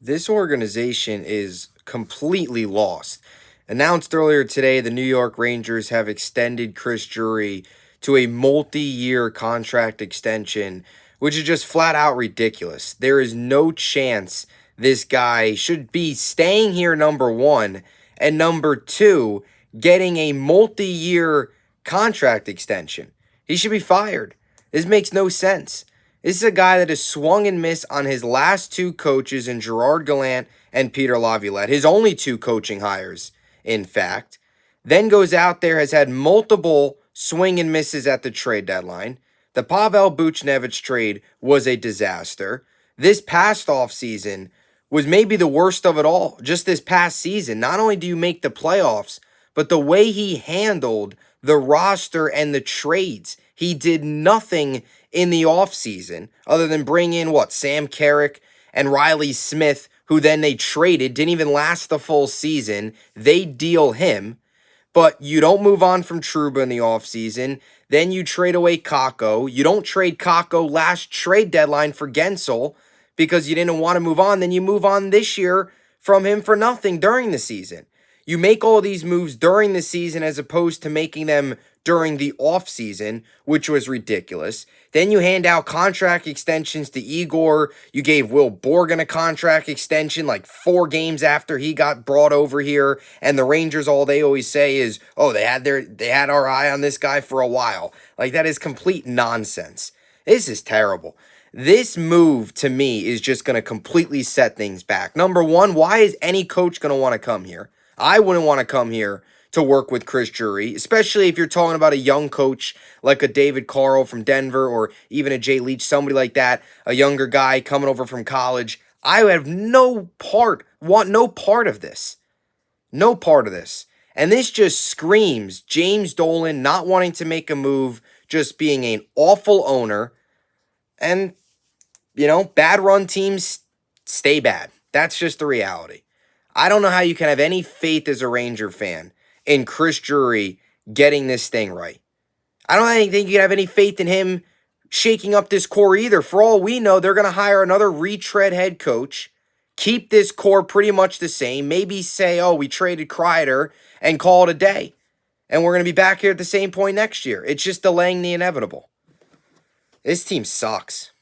This organization is completely lost. Announced earlier today, the New York Rangers have extended Chris Drury to a multi year contract extension, which is just flat out ridiculous. There is no chance this guy should be staying here, number one, and number two, getting a multi year contract extension. He should be fired. This makes no sense. This is a guy that has swung and missed on his last two coaches in Gerard Gallant and Peter Laviolette, his only two coaching hires, in fact. Then goes out there, has had multiple swing and misses at the trade deadline. The Pavel Buchnevich trade was a disaster. This past offseason was maybe the worst of it all. Just this past season, not only do you make the playoffs, but the way he handled the roster and the trades. He did nothing in the offseason other than bring in Sam Carrick and Riley Smith, who then they traded, didn't even last the full season. They deal him, but you don't move on from Trouba in the offseason. Then you trade away Kakko. You don't trade Kakko last trade deadline for Gensel because you didn't want to move on. Then you move on this year from him for nothing during the season. You make all these moves during the season as opposed to making them during the offseason, which was ridiculous. Then you hand out contract extensions to Igor. You gave Will Borgen a contract extension like 4 games after he got brought over here. And the Rangers, all they always say is, oh, they had our eye on this guy for a while. Like, that is complete nonsense. This is terrible. This move, to me, is just going to completely set things back. Number one, why is any coach going to want to come here? I wouldn't want to come here to work with Chris Drury, especially if you're talking about a young coach like a David Carl from Denver or even a Jay Leach, somebody like that, a younger guy coming over from college. I would have want no part of this. No part of this. And this just screams James Dolan not wanting to make a move, just being an awful owner. And, bad run teams stay bad. That's just the reality. I don't know how you can have any faith as a Ranger fan in Chris Drury getting this thing right. I don't think you can have any faith in him shaking up this core either. For all we know, they're going to hire another retread head coach, keep this core pretty much the same, maybe say, oh, we traded Kreider, and call it a day. And we're going to be back here at the same point next year. It's just delaying the inevitable. This team sucks.